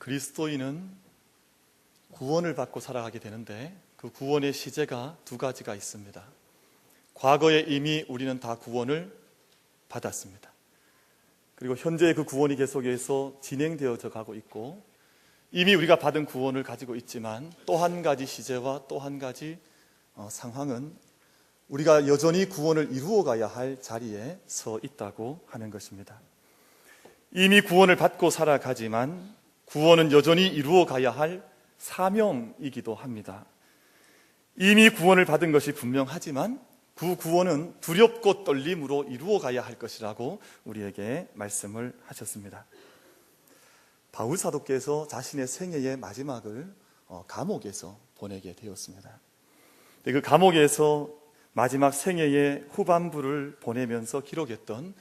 그리스도인은 구원을 받고 살아가게 되는데 그 구원의 시제가 두 가지가 있습니다. 과거에 이미 우리는 다 구원을 받았습니다. 그리고 현재 그 구원이 계속해서 진행되어져 가고 있고, 이미 우리가 받은 구원을 가지고 있지만 또 한 가지 시제와 또 한 가지 상황은 우리가 여전히 구원을 이루어 가야 할 자리에 서 있다고 하는 것입니다. 이미 구원을 받고 살아가지만 구원은 여전히 이루어 가야 할 사명이기도 합니다. 이미 구원을 받은 것이 분명하지만 그 구원은 두렵고 떨림으로 이루어 가야 할 것이라고 우리에게 말씀을 하셨습니다. 바울 사도께서 자신의 생애의 마지막을 감옥에서 보내게 되었습니다. 그 감옥에서 마지막 생애의 후반부를 보내면서 기록했던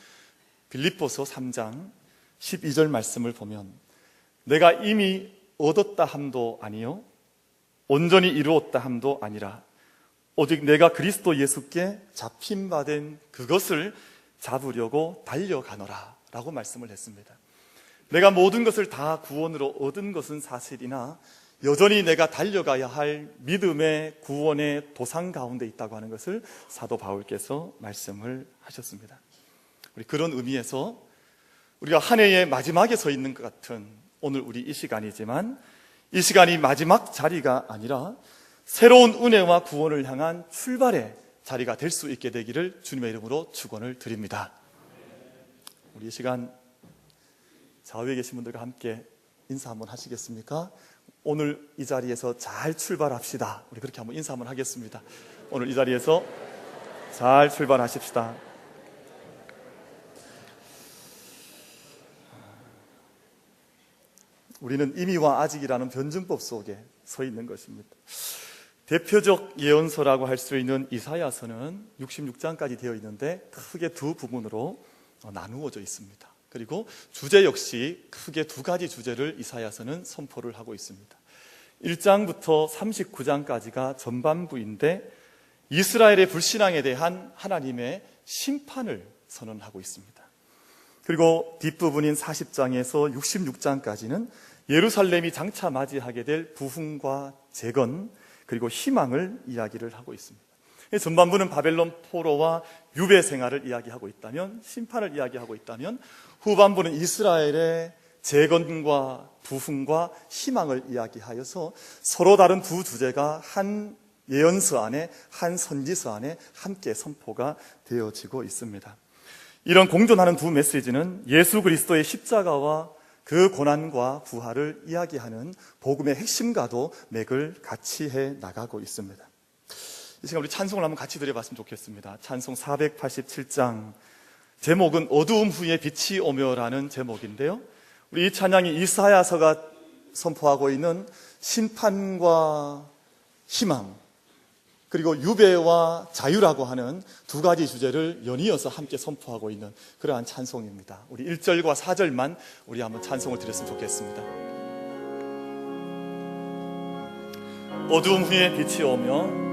빌립보서 3장 12절 말씀을 보면, 내가 이미 얻었다 함도 아니요 온전히 이루었다 함도 아니라 오직 내가 그리스도 예수께 잡힌 바 된 그것을 잡으려고 달려가노라 라고 말씀을 했습니다. 내가 모든 것을 다 구원으로 얻은 것은 사실이나 여전히 내가 달려가야 할 믿음의 구원의 도상 가운데 있다고 하는 것을 사도 바울께서 말씀을 하셨습니다. 우리 그런 의미에서 우리가 한 해의 마지막에 서 있는 것 같은 오늘 우리 이 시간이지만, 이 시간이 마지막 자리가 아니라 새로운 은혜와 구원을 향한 출발의 자리가 될 수 있게 되기를 주님의 이름으로 축원을 드립니다. 우리 이 시간 좌우에 계신 분들과 함께 인사 한번 하시겠습니까? 오늘 이 자리에서 잘 출발합시다. 우리 그렇게 한번 인사 한번 하겠습니다. 오늘 이 자리에서 잘 출발하십시다. 우리는 이미와 아직이라는 변증법 속에 서 있는 것입니다. 대표적 예언서라고 할 수 있는 이사야서는 66장까지 되어 있는데 크게 두 부분으로 나누어져 있습니다. 그리고 주제 역시 크게 두 가지 주제를 이사야서는 선포를 하고 있습니다. 1장부터 39장까지가 전반부인데 이스라엘의 불신앙에 대한 하나님의 심판을 선언하고 있습니다. 그리고 뒷부분인 40장에서 66장까지는 예루살렘이 장차 맞이하게 될 부흥과 재건, 그리고 희망을 이야기를 하고 있습니다. 전반부는 바벨론 포로와 유배 생활을 이야기하고 있다면, 심판을 이야기하고 있다면, 후반부는 이스라엘의 재건과 부흥과 희망을 이야기하여서 서로 다른 두 주제가 한 예언서 안에, 한 선지서 안에 함께 선포가 되어지고 있습니다. 이런 공존하는 두 메시지는 예수 그리스도의 십자가와 그 고난과 부활을 이야기하는 복음의 핵심과도 맥을 같이 해 나가고 있습니다. 이 시간 우리 찬송을 한번 같이 드려봤으면 좋겠습니다. 찬송 487장 제목은 어두움 후에 빛이 오며라는 제목인데요, 우리 이 찬양이 이사야서가 선포하고 있는 심판과 희망, 그리고 유배와 자유라고 하는 두 가지 주제를 연이어서 함께 선포하고 있는 그러한 찬송입니다. 우리 1절과 4절만 우리 한번 찬송을 드렸으면 좋겠습니다. 어두움 후에 빛이 오며,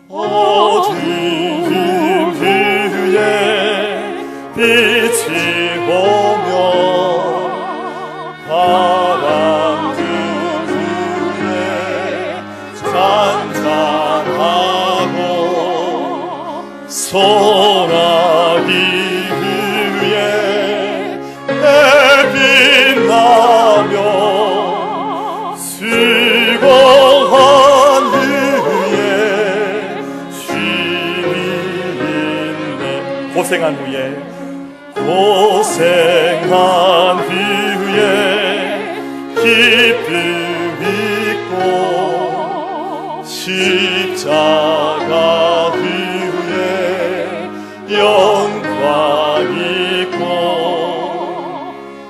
어두움 후에 빛이 오며 바람들 후에 잔잔하고 소나기 위에 햇빛 나며 수고한 후에 쉼이 있네. 고생한 후에 기쁨 있고 십자가 후에 영광 있고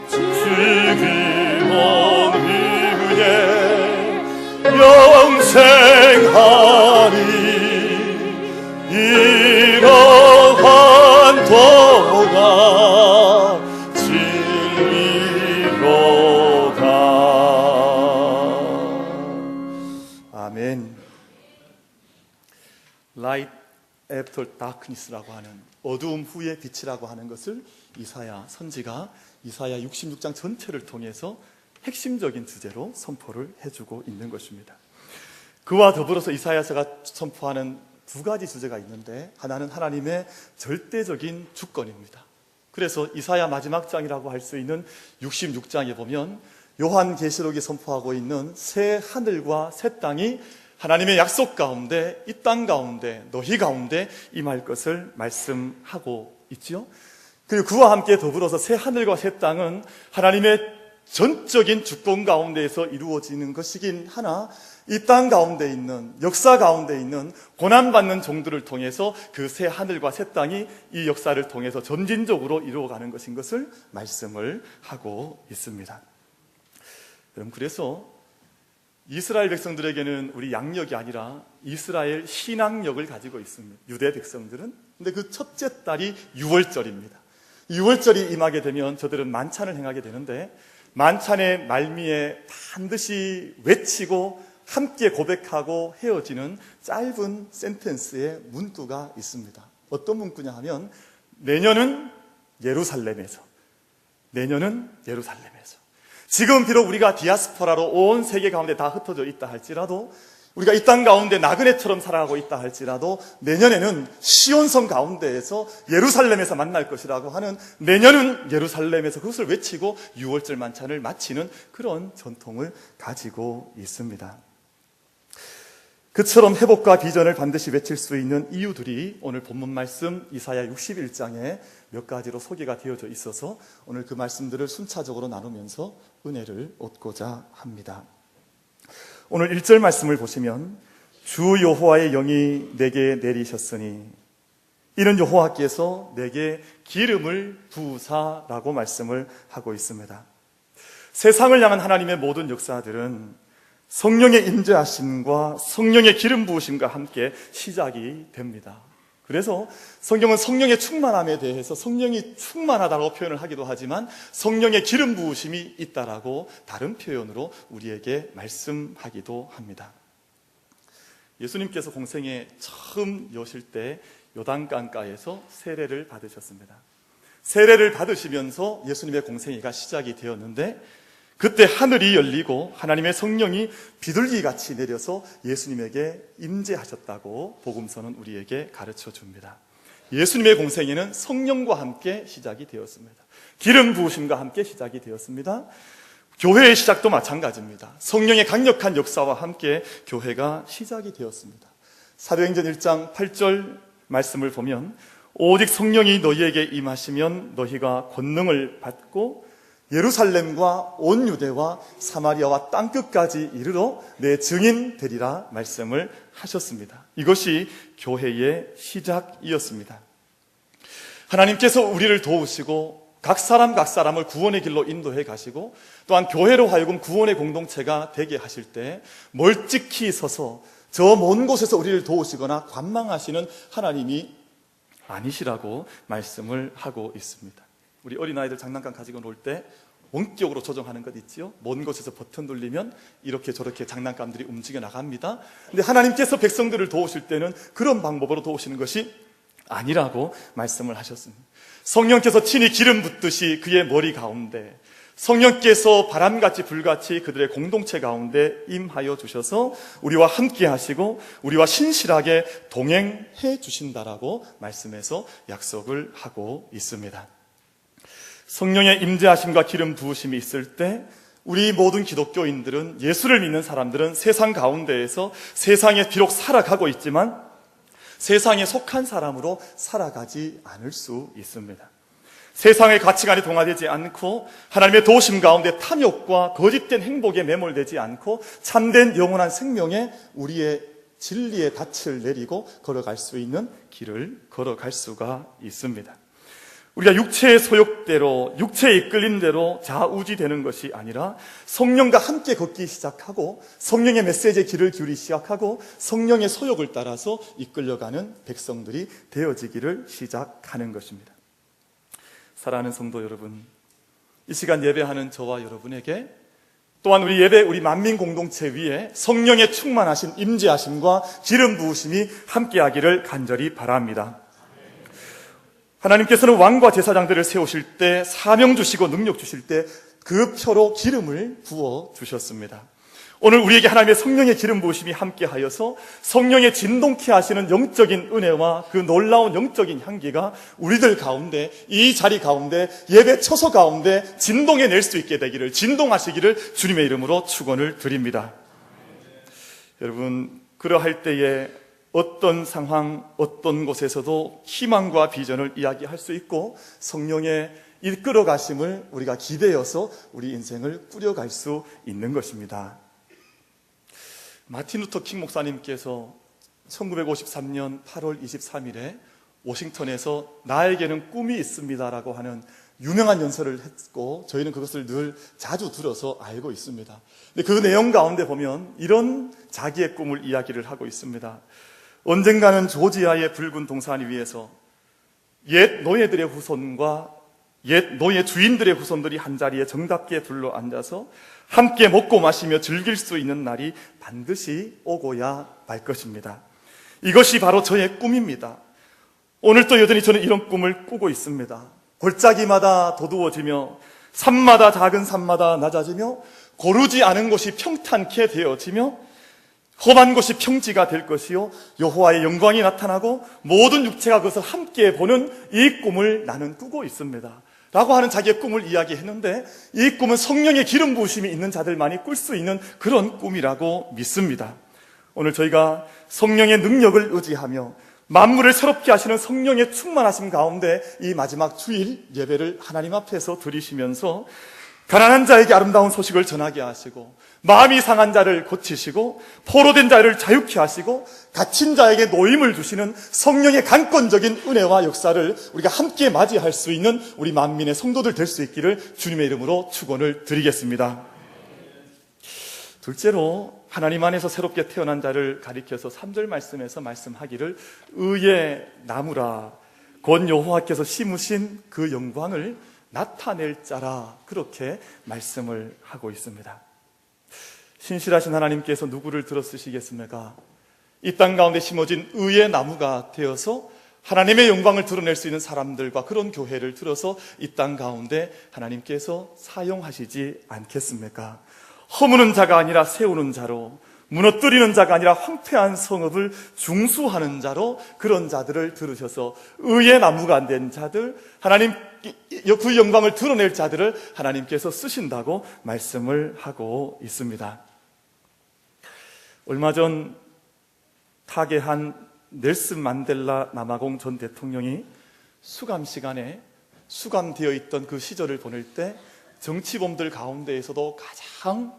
죽음 온 후에 영생하리. 이러한 도가 진리로다. 아멘. Light after darkness라고 하는, 어두움 후의 빛이라고 하는 것을 이사야 선지가 이사야 66장 전체를 통해서 핵심적인 주제로 선포를 해주고 있는 것입니다. 그와 더불어서 이사야서가 선포하는 두 가지 주제가 있는데, 하나는 하나님의 절대적인 주권입니다. 그래서 이사야 마지막 장이라고 할 수 있는 66장에 보면 요한계시록이 선포하고 있는 새 하늘과 새 땅이 하나님의 약속 가운데, 이 땅 가운데, 너희 가운데 임할 것을 말씀하고 있지요. 그리고 그와 함께 더불어서 새 하늘과 새 땅은 하나님의 전적인 주권 가운데에서 이루어지는 것이긴 하나, 이 땅 가운데 있는, 역사 가운데 있는 고난받는 종들을 통해서 그 새 하늘과 새 땅이 이 역사를 통해서 점진적으로 이루어가는 것인 것을 말씀을 하고 있습니다. 여러분, 그래서 이스라엘 백성들에게는 우리 양력이 아니라 이스라엘 신앙력을 가지고 있습니다. 유대 백성들은. 근데 그 첫째 달이 6월절입니다. 6월절이 임하게 되면 저들은 만찬을 행하게 되는데, 만찬의 말미에 반드시 외치고 함께 고백하고 헤어지는 짧은 센텐스의 문구가 있습니다. 어떤 문구냐 하면, 내년은 예루살렘에서, 내년은 예루살렘에서. 지금 비록 우리가 디아스포라로 온 세계 가운데 다 흩어져 있다 할지라도, 우리가 이 땅 가운데 나그네처럼 살아가고 있다 할지라도, 내년에는 시온성 가운데에서 예루살렘에서 만날 것이라고 하는, 내년은 예루살렘에서 그것을 외치고 6월절 만찬을 마치는 그런 전통을 가지고 있습니다. 그처럼 회복과 비전을 반드시 외칠 수 있는 이유들이 오늘 본문 말씀 이사야 61장에 몇 가지로 소개가 되어져 있어서 오늘 그 말씀들을 순차적으로 나누면서 은혜를 얻고자 합니다. 오늘 1절 말씀을 보시면, 주 여호와의 영이 내게 내리셨으니 이는 여호와께서 내게 기름을 부으사라고 말씀을 하고 있습니다. 세상을 향한 하나님의 모든 역사들은 성령의 임재하심과 성령의 기름 부으심과 함께 시작이 됩니다. 그래서 성경은 성령의 충만함에 대해서 성령이 충만하다고 표현을 하기도 하지만 성령의 기름 부으심이 있다라고 다른 표현으로 우리에게 말씀하기도 합니다. 예수님께서 공생에 처음 여실 때 요단강가에서 세례를 받으셨습니다. 세례를 받으시면서 예수님의 공생애가 시작이 되었는데, 그때 하늘이 열리고 하나님의 성령이 비둘기같이 내려서 예수님에게 임재하셨다고 복음서는 우리에게 가르쳐 줍니다. 예수님의 공생애는 성령과 함께 시작이 되었습니다. 기름 부으심과 함께 시작이 되었습니다. 교회의 시작도 마찬가지입니다. 성령의 강력한 역사와 함께 교회가 시작이 되었습니다. 사도행전 1장 8절 말씀을 보면, 오직 성령이 너희에게 임하시면 너희가 권능을 받고 예루살렘과 온 유대와 사마리아와 땅끝까지 이르러 내 증인 되리라 말씀을 하셨습니다. 이것이 교회의 시작이었습니다. 하나님께서 우리를 도우시고 각 사람을 구원의 길로 인도해 가시고, 또한 교회로 하여금 구원의 공동체가 되게 하실 때 멀찍이 서서 저 먼 곳에서 우리를 도우시거나 관망하시는 하나님이 아니시라고 말씀을 하고 있습니다. 우리 어린아이들 장난감 가지고 놀 때 원격으로 조정하는 것 있지요? 먼 곳에서 버튼 눌리면 이렇게 저렇게 장난감들이 움직여 나갑니다. 근데 하나님께서 백성들을 도우실 때는 그런 방법으로 도우시는 것이 아니라고 말씀을 하셨습니다. 성령께서 친히 기름 붓듯이 그의 머리 가운데, 성령께서 바람같이 불같이 그들의 공동체 가운데 임하여 주셔서 우리와 함께 하시고 우리와 신실하게 동행해 주신다라고 말씀해서 약속을 하고 있습니다. 성령의 임재하심과 기름 부으심이 있을 때 우리 모든 기독교인들은, 예수를 믿는 사람들은 세상 가운데에서 세상에 비록 살아가고 있지만 세상에 속한 사람으로 살아가지 않을 수 있습니다. 세상의 가치관에 동화되지 않고 하나님의 도우심 가운데 탐욕과 거짓된 행복에 매몰되지 않고 참된 영원한 생명에 우리의 진리의 닻을 내리고 걸어갈 수 있는 길을 걸어갈 수가 있습니다. 우리가 육체의 소욕대로, 육체의 이끌림대로 좌우지되는 것이 아니라 성령과 함께 걷기 시작하고 성령의 메시지에 귀를 기울이기 시작하고 성령의 소욕을 따라서 이끌려가는 백성들이 되어지기를 시작하는 것입니다. 사랑하는 성도 여러분, 이 시간 예배하는 저와 여러분에게, 또한 우리 만민 공동체 위에 성령의 충만하신 임재하심과 기름 부으심이 함께하기를 간절히 바랍니다. 하나님께서는 왕과 제사장들을 세우실 때, 사명 주시고 능력 주실 때 그 표로 기름을 부어 주셨습니다. 오늘 우리에게 하나님의 성령의 기름 부으심이 함께하여서 성령의 진동케 하시는 영적인 은혜와 그 놀라운 영적인 향기가 우리들 가운데, 이 자리 가운데, 예배 처소 가운데 진동해 낼 수 있게 되기를, 진동하시기를 주님의 이름으로 축원을 드립니다. 여러분, 그러할 때에 어떤 상황, 어떤 곳에서도 희망과 비전을 이야기할 수 있고 성령의 이끌어 가심을 우리가 기대어서 우리 인생을 꾸려갈 수 있는 것입니다. 마틴 루터 킹 목사님께서 1953년 8월 23일에 워싱턴에서 나에게는 꿈이 있습니다라고 하는 유명한 연설을 했고, 저희는 그것을 늘 자주 들어서 알고 있습니다. 근데 그 내용 가운데 보면 이런 자기의 꿈을 이야기를 하고 있습니다. 언젠가는 조지아의 붉은 동산 위에서 옛 노예들의 후손과 옛 노예 주인들의 후손들이 한자리에 정답게 둘러 앉아서 함께 먹고 마시며 즐길 수 있는 날이 반드시 오고야 말 것입니다. 이것이 바로 저의 꿈입니다. 오늘도 여전히 저는 이런 꿈을 꾸고 있습니다. 골짜기마다 도두어지며 산마다 작은 산마다 낮아지며 고르지 않은 곳이 평탄케 되어지며 험한 곳이 평지가 될 것이요 여호와의 영광이 나타나고 모든 육체가 그것을 함께 보는 이 꿈을 나는 꾸고 있습니다 라고 하는 자기의 꿈을 이야기했는데, 이 꿈은 성령의 기름 부으심이 있는 자들만이 꿀 수 있는 그런 꿈이라고 믿습니다. 오늘 저희가 성령의 능력을 의지하며 만물을 새롭게 하시는 성령의 충만하심 가운데 이 마지막 주일 예배를 하나님 앞에서 드리시면서 가난한 자에게 아름다운 소식을 전하게 하시고, 마음이 상한 자를 고치시고, 포로된 자를 자유케 하시고, 갇힌 자에게 노임을 주시는 성령의 강권적인 은혜와 역사를 우리가 함께 맞이할 수 있는 우리 만민의 성도들 될 수 있기를 주님의 이름으로 축원을 드리겠습니다. 둘째로, 하나님 안에서 새롭게 태어난 자를 가리켜서 3절 말씀에서 말씀하기를 의의 나무라 곧 여호와께서 심으신 그 영광을 나타낼 자라, 그렇게 말씀을 하고 있습니다. 신실하신 하나님께서 누구를 들어 쓰시겠습니까? 이 땅 가운데 심어진 의의 나무가 되어서 하나님의 영광을 드러낼 수 있는 사람들과 그런 교회를 들어서 이 땅 가운데 하나님께서 사용하시지 않겠습니까? 허무는 자가 아니라 세우는 자로, 무너뜨리는 자가 아니라 황폐한 성읍을 중수하는 자로 그런 자들을 들으셔서 의의 나무가 된 자들, 하나님 그 영광을 드러낼 자들을 하나님께서 쓰신다고 말씀을 하고 있습니다. 얼마 전 타계한 넬슨 만델라 남아공 전 대통령이 수감 시간에 수감되어 있던 그 시절을 보낼 때 정치범들 가운데에서도 가장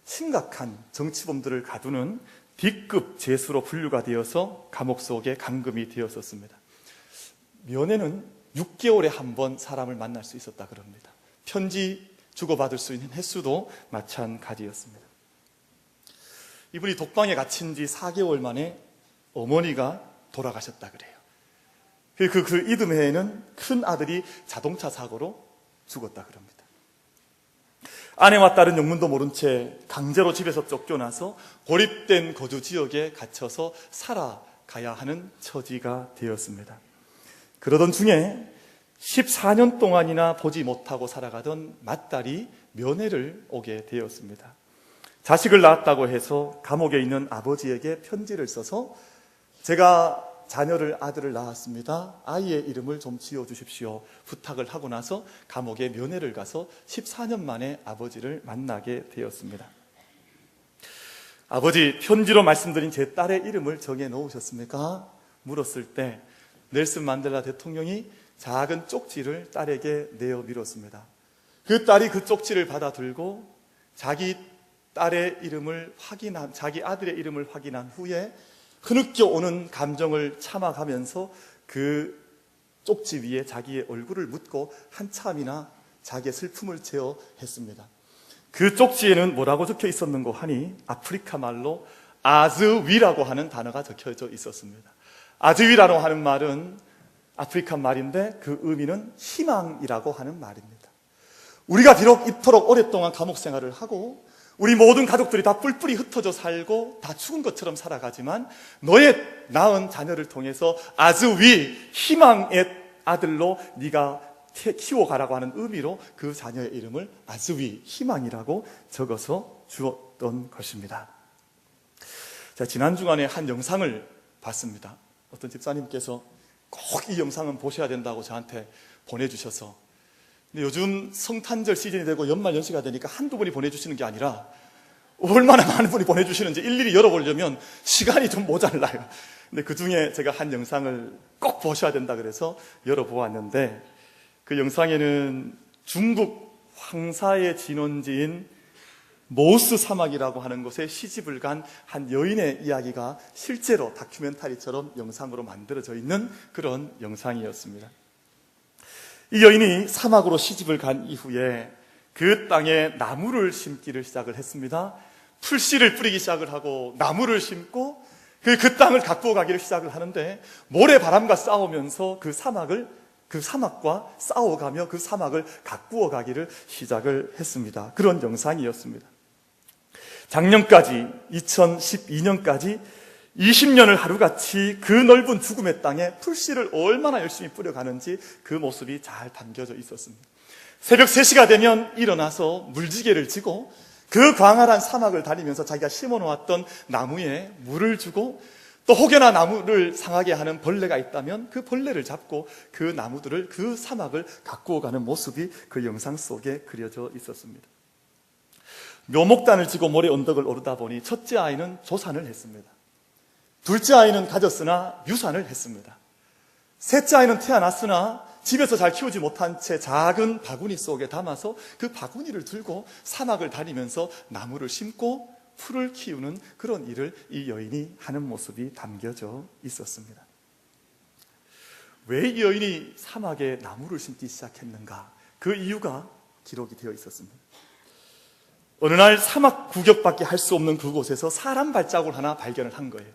심각한 정치범들을 가두는 D급 죄수로 분류가 되어서 감옥 속에 감금이 되었었습니다. 면회는 6개월에 한 번 사람을 만날 수 있었다 그럽니다. 편지 주고받을 수 있는 횟수도 마찬가지였습니다. 이분이 독방에 갇힌 지 4개월 만에 어머니가 돌아가셨다 그래요. 그 이듬해에는 큰 아들이 자동차 사고로 죽었다 그럽니다. 아내와 딸은 영문도 모른 채 강제로 집에서 쫓겨나서 고립된 거주 지역에 갇혀서 살아가야 하는 처지가 되었습니다. 그러던 중에 14년 동안이나 보지 못하고 살아가던 맏딸이 면회를 오게 되었습니다. 자식을 낳았다고 해서 감옥에 있는 아버지에게 편지를 써서 제가 아들을 낳았습니다. 아이의 이름을 좀 지어주십시오. 부탁을 하고 나서 감옥에 면회를 가서 14년 만에 아버지를 만나게 되었습니다. 아버지, 편지로 말씀드린 제 딸의 이름을 정해 놓으셨습니까? 물었을 때 넬슨 만델라 대통령이 작은 쪽지를 딸에게 내어 밀었습니다. 그 딸이 그 쪽지를 받아 들고 자기 아들의 이름을 확인한 후에 흐느껴 오는 감정을 참아가면서 그 쪽지 위에 자기의 얼굴을 묻고 한참이나 자기의 슬픔을 제어했습니다. 그 쪽지에는 뭐라고 적혀 있었는고 하니 아프리카 말로 아즈위라고 하는 단어가 적혀져 있었습니다. 아즈위라고 하는 말은 아프리카 말인데 그 의미는 희망이라고 하는 말입니다. 우리가 비록 이토록 오랫동안 감옥 생활을 하고 우리 모든 가족들이 다 뿔뿔이 흩어져 살고 다 죽은 것처럼 살아가지만 너의 낳은 자녀를 통해서 아즈위, 희망의 아들로 네가 키워가라고 하는 의미로 그 자녀의 이름을 아즈위, 희망이라고 적어서 주었던 것입니다. 자, 지난 주간에 한 영상을 봤습니다. 어떤 집사님께서 꼭 이 영상은 보셔야 된다고 저한테 보내주셔서, 근데 요즘 성탄절 시즌이 되고 연말 연시가 되니까 한두 분이 보내주시는 게 아니라 얼마나 많은 분이 보내주시는지 일일이 열어보려면 시간이 좀 모자라요. 근데 그 중에 제가 한 영상을 꼭 보셔야 된다 그래서 열어보았는데, 그 영상에는 중국 황사의 진원지인 모스 사막이라고 하는 곳에 시집을 간 한 여인의 이야기가 실제로 다큐멘터리처럼 영상으로 만들어져 있는 그런 영상이었습니다. 이 여인이 사막으로 시집을 간 이후에 그 땅에 나무를 심기를 시작을 했습니다. 풀씨를 뿌리기 시작을 하고 나무를 심고 그 땅을 가꾸어 가기를 시작을 하는데, 모래바람과 싸우면서 그 사막과 싸워가며 그 사막을 가꾸어 가기를 시작을 했습니다. 그런 영상이었습니다. 작년까지, 2012년까지 20년을 하루같이 그 넓은 죽음의 땅에 풀씨를 얼마나 열심히 뿌려가는지 그 모습이 잘 담겨져 있었습니다. 새벽 3시가 되면 일어나서 물지개를 지고 그 광활한 사막을 다니면서 자기가 심어놓았던 나무에 물을 주고, 또 혹여나 나무를 상하게 하는 벌레가 있다면 그 벌레를 잡고 그 나무들을, 그 사막을 가꾸어 가는 모습이 그 영상 속에 그려져 있었습니다. 묘목단을 지고 모래 언덕을 오르다 보니 첫째 아이는 조산을 했습니다. 둘째 아이는 가졌으나 유산을 했습니다. 셋째 아이는 태어났으나 집에서 잘 키우지 못한 채 작은 바구니 속에 담아서 그 바구니를 들고 사막을 다니면서 나무를 심고 풀을 키우는 그런 일을 이 여인이 하는 모습이 담겨져 있었습니다. 왜 이 여인이 사막에 나무를 심기 시작했는가? 그 이유가 기록이 되어 있었습니다. 어느 날 사막 구경밖에 할 수 없는 그곳에서 사람 발자국을 하나 발견을 한 거예요.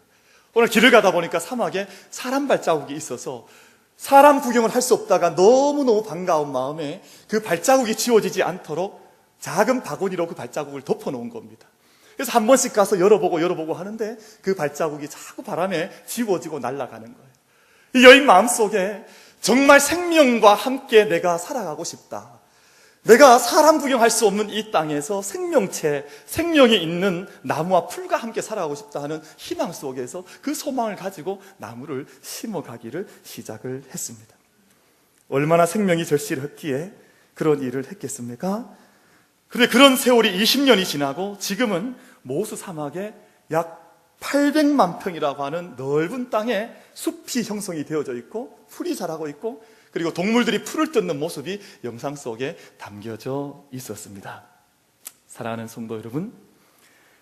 오늘 길을 가다 보니까 사막에 사람 발자국이 있어서 사람 구경을 할 수 없다가 너무너무 반가운 마음에 그 발자국이 지워지지 않도록 작은 바구니로 그 발자국을 덮어놓은 겁니다. 그래서 한 번씩 가서 열어보고 하는데 그 발자국이 자꾸 바람에 지워지고 날아가는 거예요. 이 여인 마음속에 정말 생명과 함께 내가 살아가고 싶다. 내가 사람 구경할 수 없는 이 땅에서 생명체, 생명이 있는 나무와 풀과 함께 살아가고 싶다 하는 희망 속에서 그 소망을 가지고 나무를 심어가기를 시작을 했습니다. 얼마나 생명이 절실했기에 그런 일을 했겠습니까? 그런데 그런 세월이 20년이 지나고 지금은 모스 사막에 약 800만 평이라고 하는 넓은 땅에 숲이 형성이 되어져 있고 풀이 자라고 있고, 그리고 동물들이 풀을 뜯는 모습이 영상 속에 담겨져 있었습니다. 사랑하는 성도 여러분,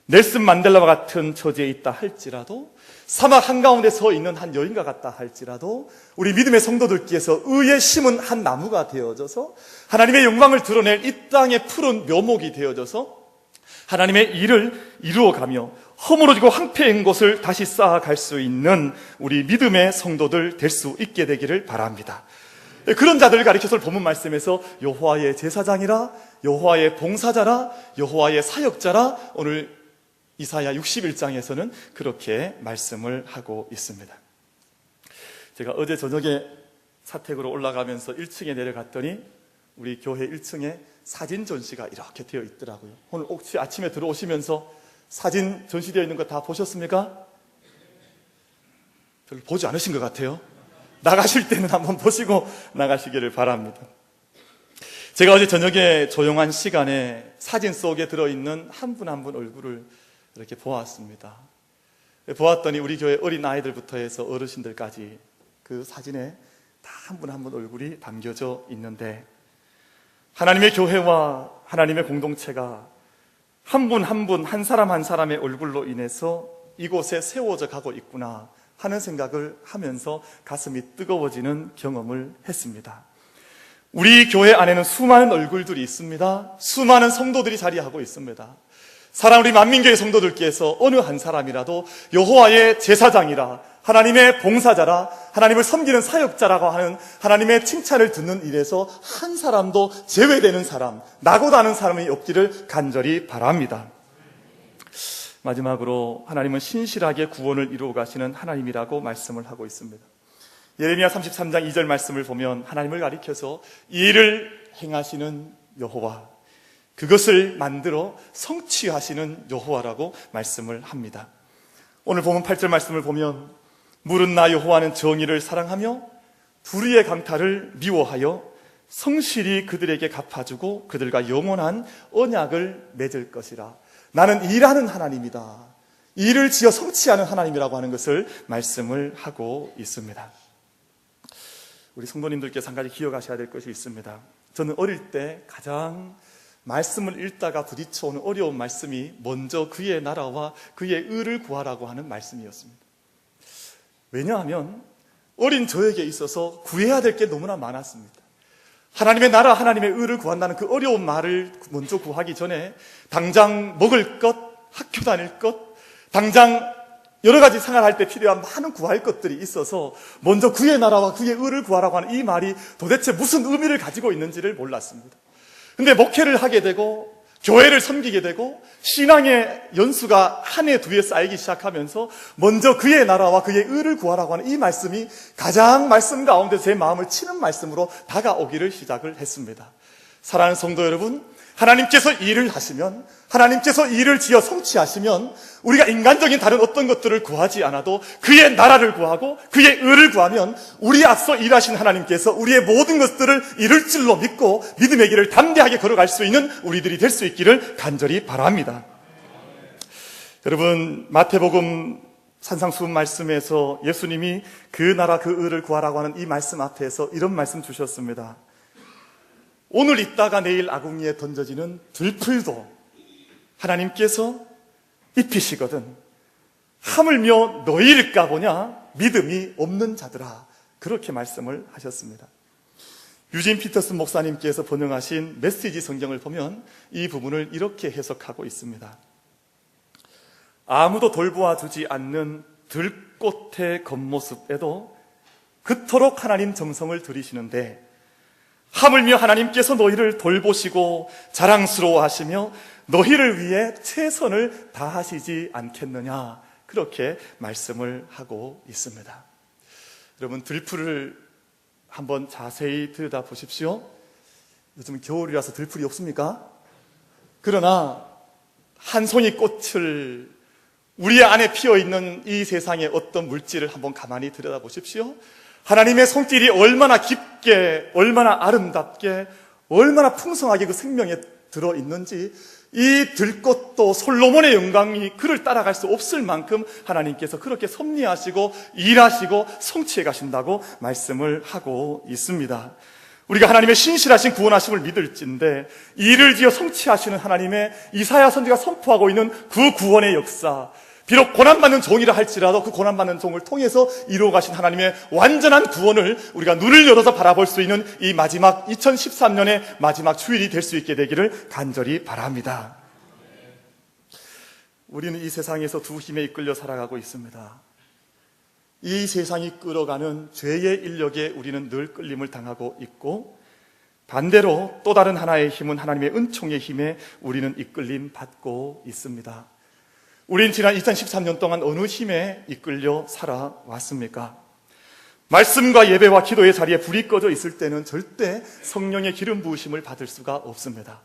넬슨 만델라와 같은 처지에 있다 할지라도, 사막 한가운데 서 있는 한 여인과 같다 할지라도, 우리 믿음의 성도들께서 의에 심은 한 나무가 되어져서 하나님의 영광을 드러낼 이 땅의 푸른 묘목이 되어져서 하나님의 일을 이루어가며 허물어지고 황폐한 곳을 다시 쌓아갈 수 있는 우리 믿음의 성도들 될 수 있게 되기를 바랍니다. 그런 자들을 가리켜서 본문 말씀에서 여호와의 제사장이라, 여호와의 봉사자라, 여호와의 사역자라, 오늘 이사야 61장에서는 그렇게 말씀을 하고 있습니다. 제가 어제 저녁에 사택으로 올라가면서 1층에 내려갔더니 우리 교회 1층에 사진 전시가 이렇게 되어 있더라고요. 오늘 혹시 아침에 들어오시면서 사진 전시되어 있는 거 다 보셨습니까? 별로 보지 않으신 것 같아요. 나가실 때는 한번 보시고 나가시기를 바랍니다. 제가 어제 저녁에 조용한 시간에 사진 속에 들어있는 한 분 한 분 얼굴을 이렇게 보았습니다. 보았더니 우리 교회 어린 아이들부터 해서 어르신들까지 그 사진에 다 한 분 한 분 얼굴이 담겨져 있는데, 하나님의 교회와 하나님의 공동체가 한 분 한 분, 한 사람 한 사람의 얼굴로 인해서 이곳에 세워져 가고 있구나 하는 생각을 하면서 가슴이 뜨거워지는 경험을 했습니다. 우리 교회 안에는 수많은 얼굴들이 있습니다. 수많은 성도들이 자리하고 있습니다. 사랑하는 우리 만민교회 성도들께서 어느 한 사람이라도 여호와의 제사장이라, 하나님의 봉사자라, 하나님을 섬기는 사역자라고 하는 하나님의 칭찬을 듣는 일에서 한 사람도 제외되는 사람, 낙오다는 사람이 없기를 간절히 바랍니다. 마지막으로 하나님은 신실하게 구원을 이루어 가시는 하나님이라고 말씀을 하고 있습니다. 예레미야 33장 2절 말씀을 보면 하나님을 가리켜서 일을 행하시는 여호와, 그것을 만들어 성취하시는 여호와라고 말씀을 합니다. 오늘 보면 8절 말씀을 보면 물은 나 여호와는 정의를 사랑하며 불의의 강탈을 미워하여 성실히 그들에게 갚아주고 그들과 영원한 언약을 맺을 것이라. 나는 일하는 하나님이다. 일을 지어 성취하는 하나님이라고 하는 것을 말씀을 하고 있습니다. 우리 성도님들께서 한 가지 기억하셔야 될 것이 있습니다. 저는 어릴 때 가장 말씀을 읽다가 부딪혀오는 어려운 말씀이 먼저 그의 나라와 그의 의를 구하라고 하는 말씀이었습니다. 왜냐하면 어린 저에게 있어서 구해야 될 게 너무나 많았습니다. 하나님의 나라, 하나님의 의를 구한다는 그 어려운 말을 먼저 구하기 전에 당장 먹을 것, 학교 다닐 것, 당장 여러 가지 생활할 때 필요한 많은 구할 것들이 있어서 먼저 그의 나라와 그의 의를 구하라고 하는 이 말이 도대체 무슨 의미를 가지고 있는지를 몰랐습니다. 근데 목회를 하게 되고 교회를 섬기게 되고 신앙의 연수가 한 해, 두 해 쌓이기 시작하면서 먼저 그의 나라와 그의 의를 구하라고 하는 이 말씀이 가장 말씀 가운데 제 마음을 치는 말씀으로 다가오기를 시작을 했습니다. 사랑하는 성도 여러분, 하나님께서 일을 하시면, 하나님께서 일을 지어 성취하시면 우리가 인간적인 다른 어떤 것들을 구하지 않아도 그의 나라를 구하고 그의 의를 구하면 우리 앞서 일하신 하나님께서 우리의 모든 것들을 이룰 줄로 믿고 믿음의 길을 담대하게 걸어갈 수 있는 우리들이 될 수 있기를 간절히 바랍니다. 여러분, 마태복음 산상수훈 말씀에서 예수님이 그 나라 그 의를 구하라고 하는 이 말씀 앞에서 이런 말씀 주셨습니다. 오늘 있다가 내일 아궁이에 던져지는 들풀도 하나님께서 입히시거든 하물며 너희일까 보냐 믿음이 없는 자들아, 그렇게 말씀을 하셨습니다. 유진 피터슨 목사님께서 번역하신 메시지 성경을 보면 이 부분을 이렇게 해석하고 있습니다. 아무도 돌보아주지 않는 들꽃의 겉모습에도 그토록 하나님 정성을 들이시는데 하물며 하나님께서 너희를 돌보시고 자랑스러워하시며 너희를 위해 최선을 다하시지 않겠느냐, 그렇게 말씀을 하고 있습니다. 여러분, 들풀을 한번 자세히 들여다보십시오. 요즘 겨울이라서 들풀이 없습니까? 그러나 한 송이 꽃을 우리 안에 피어있는 이 세상의 어떤 물질을 한번 가만히 들여다보십시오. 하나님의 손길이 얼마나 깊게, 얼마나 아름답게, 얼마나 풍성하게 그 생명에 들어있는지 이 들꽃도 솔로몬의 영광이 그를 따라갈 수 없을 만큼 하나님께서 그렇게 섭리하시고 일하시고 성취해 가신다고 말씀을 하고 있습니다. 우리가 하나님의 신실하신 구원하심을 믿을진데 일을 지어 성취하시는 하나님의 이사야 선지가 선포하고 있는 그 구원의 역사, 비록 고난받는 종이라 할지라도 그 고난받는 종을 통해서 이루어 가신 하나님의 완전한 구원을 우리가 눈을 열어서 바라볼 수 있는 이 마지막 2013년의 마지막 주일이 될 수 있게 되기를 간절히 바랍니다. 우리는 이 세상에서 두 힘에 이끌려 살아가고 있습니다. 이 세상이 끌어가는 죄의 인력에 우리는 늘 끌림을 당하고 있고, 반대로 또 다른 하나의 힘은 하나님의 은총의 힘에 우리는 이끌림 받고 있습니다. 우린 지난 2013년 동안 어느 힘에 이끌려 살아왔습니까? 말씀과 예배와 기도의 자리에 불이 꺼져 있을 때는 절대 성령의 기름 부으심을 받을 수가 없습니다.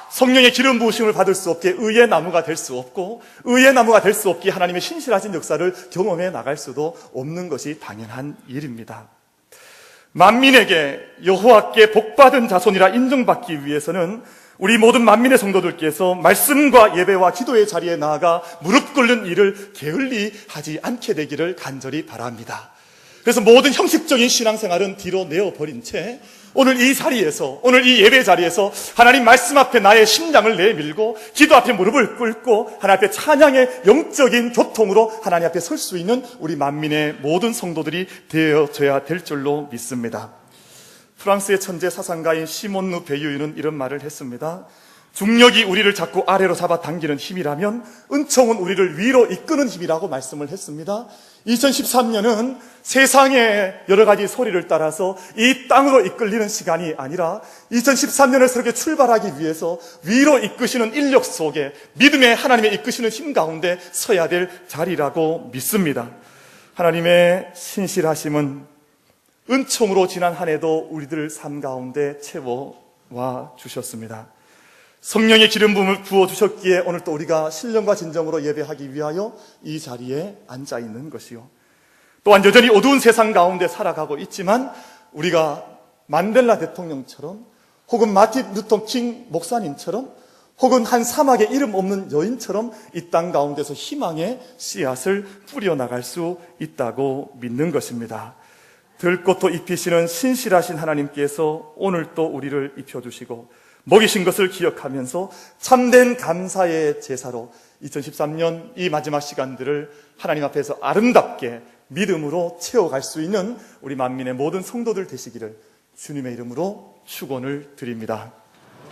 성령의 기름 부으심을 받을 수 없게 의의 나무가 될 수 없고, 의의 나무가 될 수 없기에 하나님의 신실하신 역사를 경험해 나갈 수도 없는 것이 당연한 일입니다. 만민에게 여호와께 복받은 자손이라 인정받기 위해서는 우리 모든 만민의 성도들께서 말씀과 예배와 기도의 자리에 나아가 무릎 꿇는 일을 게을리 하지 않게 되기를 간절히 바랍니다. 그래서 모든 형식적인 신앙생활은 뒤로 내어버린 채 오늘 이 자리에서, 오늘 이 예배 자리에서 하나님 말씀 앞에 나의 심장을 내밀고 기도 앞에 무릎을 꿇고 하나님 앞에 찬양의 영적인 교통으로 하나님 앞에 설 수 있는 우리 만민의 모든 성도들이 되어져야 될 줄로 믿습니다. 프랑스의 천재 사상가인 시몬 르 베유유는 이런 말을 했습니다. 중력이 우리를 자꾸 아래로 잡아당기는 힘이라면 은총은 우리를 위로 이끄는 힘이라고 말씀을 했습니다. 2013년은 세상의 여러 가지 소리를 따라서 이 땅으로 이끌리는 시간이 아니라 2013년을 새롭게 출발하기 위해서 위로 이끄시는 인력 속에 믿음의 하나님의 이끄시는 힘 가운데 서야 될 자리라고 믿습니다. 하나님의 신실하심은 은총으로 지난 한 해도 우리들 삶 가운데 채워와 주셨습니다. 성령의 기름 부음을 부어주셨기에 오늘 또 우리가 신령과 진정으로 예배하기 위하여 이 자리에 앉아 있는 것이요, 또한 여전히 어두운 세상 가운데 살아가고 있지만 우리가 만델라 대통령처럼, 혹은 마틴 루터 킹 목사님처럼, 혹은 한 사막에 이름 없는 여인처럼 이 땅 가운데서 희망의 씨앗을 뿌려나갈 수 있다고 믿는 것입니다. 들꽃도 입히시는 신실하신 하나님께서 오늘 또 우리를 입혀주시고 먹이신 것을 기억하면서 참된 감사의 제사로 2013년 이 마지막 시간들을 하나님 앞에서 아름답게 믿음으로 채워갈 수 있는 우리 만민의 모든 성도들 되시기를 주님의 이름으로 축원을 드립니다.